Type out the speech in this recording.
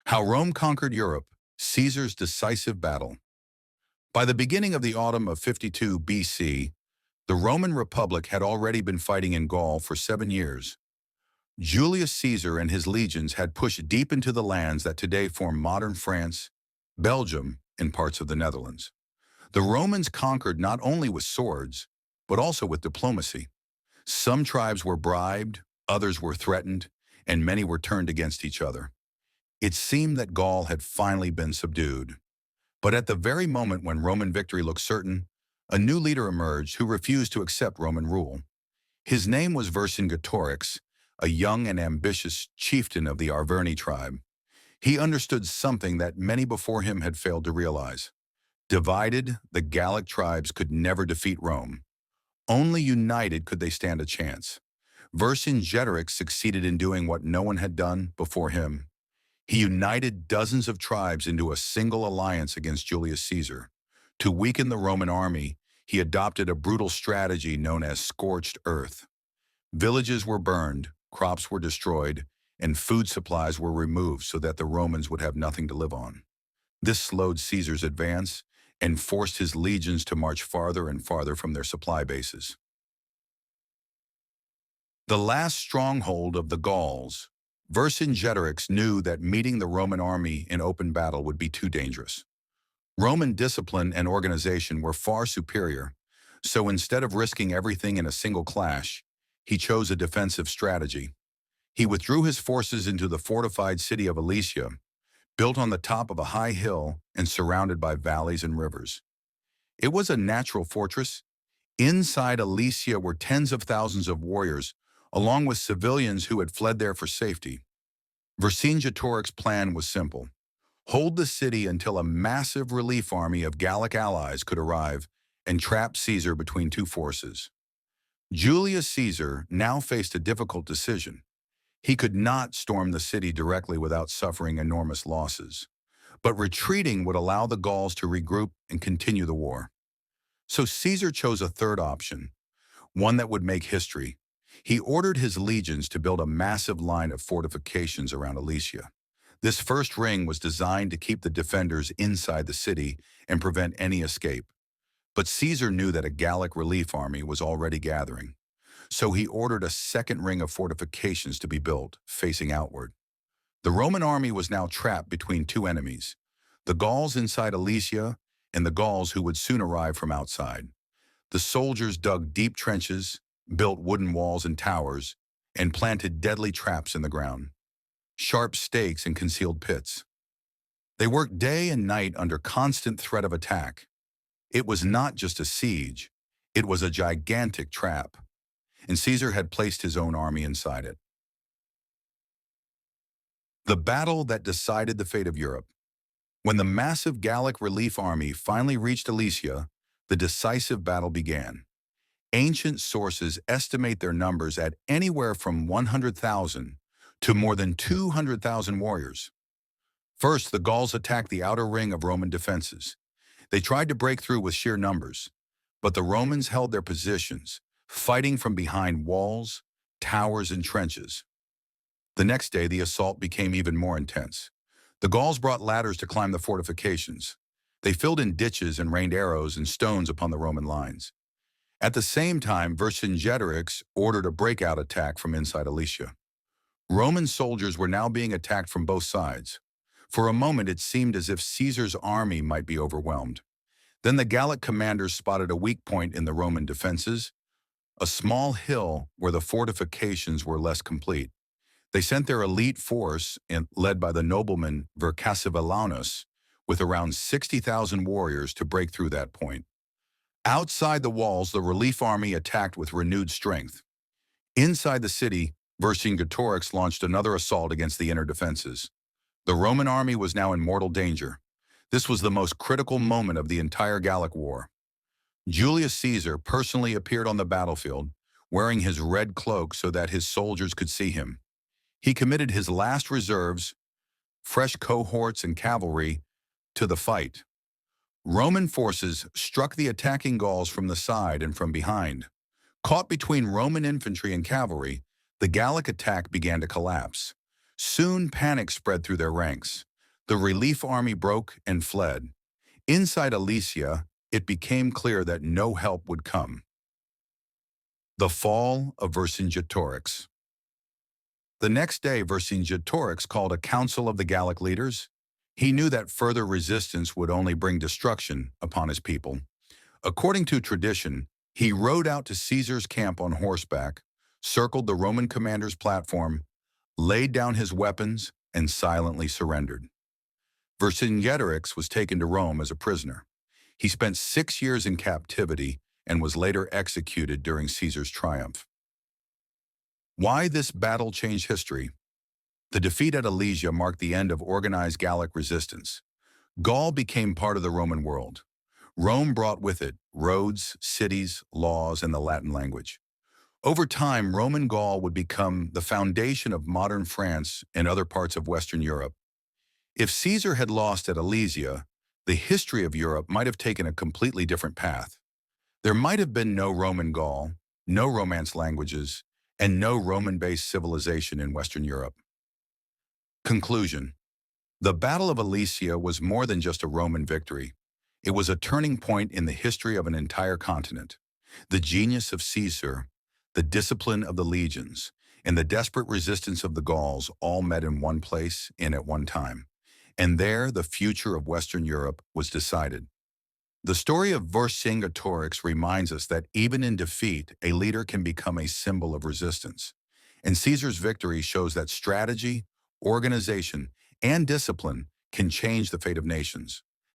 How Rome conquered Europe, Caesar's decisive battle. By the beginning of the autumn of 52 BC, the Roman Republic had already been fighting in Gaul for 7 years. Julius Caesar and his legions had pushed deep into the lands that today form modern France, Belgium, and parts of the Netherlands. The Romans conquered not only with swords, but also with diplomacy. Some tribes were bribed, others were threatened, and many were turned against each other. It seemed that Gaul had finally been subdued. But at the very moment when Roman victory looked certain, a new leader emerged who refused to accept Roman rule. His name was Vercingetorix, a young and ambitious chieftain of the Arverni tribe. He understood something that many before him had failed to realize. Divided, the Gallic tribes could never defeat Rome. Only united could they stand a chance. Vercingetorix succeeded in doing what no one had done before him. He united dozens of tribes into a single alliance against Julius Caesar. To weaken the Roman army, he adopted a brutal strategy known as scorched earth. Villages were burned, crops were destroyed, and food supplies were removed so that the Romans would have nothing to live on. This slowed Caesar's advance and forced his legions to march farther and farther from their supply bases. The last stronghold of the Gauls, Vercingetorix knew that meeting the Roman army in open battle would be too dangerous. Roman discipline and organization were far superior, so instead of risking everything in a single clash, he chose a defensive strategy. He withdrew his forces into the fortified city of Alesia, built on the top of a high hill and surrounded by valleys and rivers. It was a natural fortress. Inside Alesia were tens of thousands of warriors, along with civilians who had fled there for safety. Vercingetorix's plan was simple. Hold the city until a massive relief army of Gallic allies could arrive and trap Caesar between two forces. Julius Caesar now faced a difficult decision. He could not storm the city directly without suffering enormous losses, but retreating would allow the Gauls to regroup and continue the war. So Caesar chose a third option, one that would make history. He ordered his legions to build a massive line of fortifications around Alesia. This first ring was designed to keep the defenders inside the city and prevent any escape. But Caesar knew that a Gallic relief army was already gathering, so he ordered a second ring of fortifications to be built, facing outward. The Roman army was now trapped between two enemies, the Gauls inside Alesia and the Gauls who would soon arrive from outside. The soldiers dug deep trenches, built wooden walls and towers, and planted deadly traps in the ground, sharp stakes and concealed pits. They worked day and night under constant threat of attack. It was not just a siege, it was a gigantic trap, and Caesar had placed his own army inside it. The battle that decided the fate of Europe. When the massive Gallic relief army finally reached Alesia, the decisive battle began. Ancient sources estimate their numbers at anywhere from 100,000 to more than 200,000 warriors. First, the Gauls attacked the outer ring of Roman defenses. They tried to break through with sheer numbers, but the Romans held their positions, fighting from behind walls, towers, and trenches. The next day, the assault became even more intense. The Gauls brought ladders to climb the fortifications. They filled in ditches and rained arrows and stones upon the Roman lines. At the same time, Vercingetorix ordered a breakout attack from inside Alesia. Roman soldiers were now being attacked from both sides. For a moment, it seemed as if Caesar's army might be overwhelmed. Then the Gallic commanders spotted a weak point in the Roman defenses, a small hill where the fortifications were less complete. They sent their elite force, led by the nobleman Vercingetorix, with around 60,000 warriors to break through that point. Outside the walls, the relief army attacked with renewed strength. Inside the city, Vercingetorix launched another assault against the inner defenses. The Roman army was now in mortal danger. This was the most critical moment of the entire Gallic War. Julius Caesar personally appeared on the battlefield, wearing his red cloak so that his soldiers could see him. He committed his last reserves, fresh cohorts and cavalry, to the fight. Roman forces struck the attacking Gauls from the side and from behind. Caught between Roman infantry and cavalry, the Gallic attack began to collapse. Soon panic spread through their ranks. The relief army broke and fled. Inside Alesia, it became clear that no help would come. The fall of Vercingetorix. The next day, Vercingetorix called a council of the Gallic leaders. He knew that further resistance would only bring destruction upon his people. According to tradition, he rode out to Caesar's camp on horseback, circled the Roman commander's platform, laid down his weapons, and silently surrendered. Vercingetorix was taken to Rome as a prisoner. He spent 6 years in captivity and was later executed during Caesar's triumph. Why this battle changed history? The defeat at Alesia marked the end of organized Gallic resistance. Gaul became part of the Roman world. Rome brought with it roads, cities, laws, and the Latin language. Over time, Roman Gaul would become the foundation of modern France and other parts of Western Europe. If Caesar had lost at Alesia, the history of Europe might have taken a completely different path. There might have been no Roman Gaul, no Romance languages, and no Roman-based civilization in Western Europe. Conclusion. The Battle of Alesia was more than just a Roman victory. It was a turning point in the history of an entire continent. The genius of Caesar, the discipline of the legions, and the desperate resistance of the Gauls all met in one place and at one time. And there, the future of Western Europe was decided. The story of Vercingetorix reminds us that even in defeat, a leader can become a symbol of resistance. And Caesar's victory shows that strategy, organization, and discipline can change the fate of nations.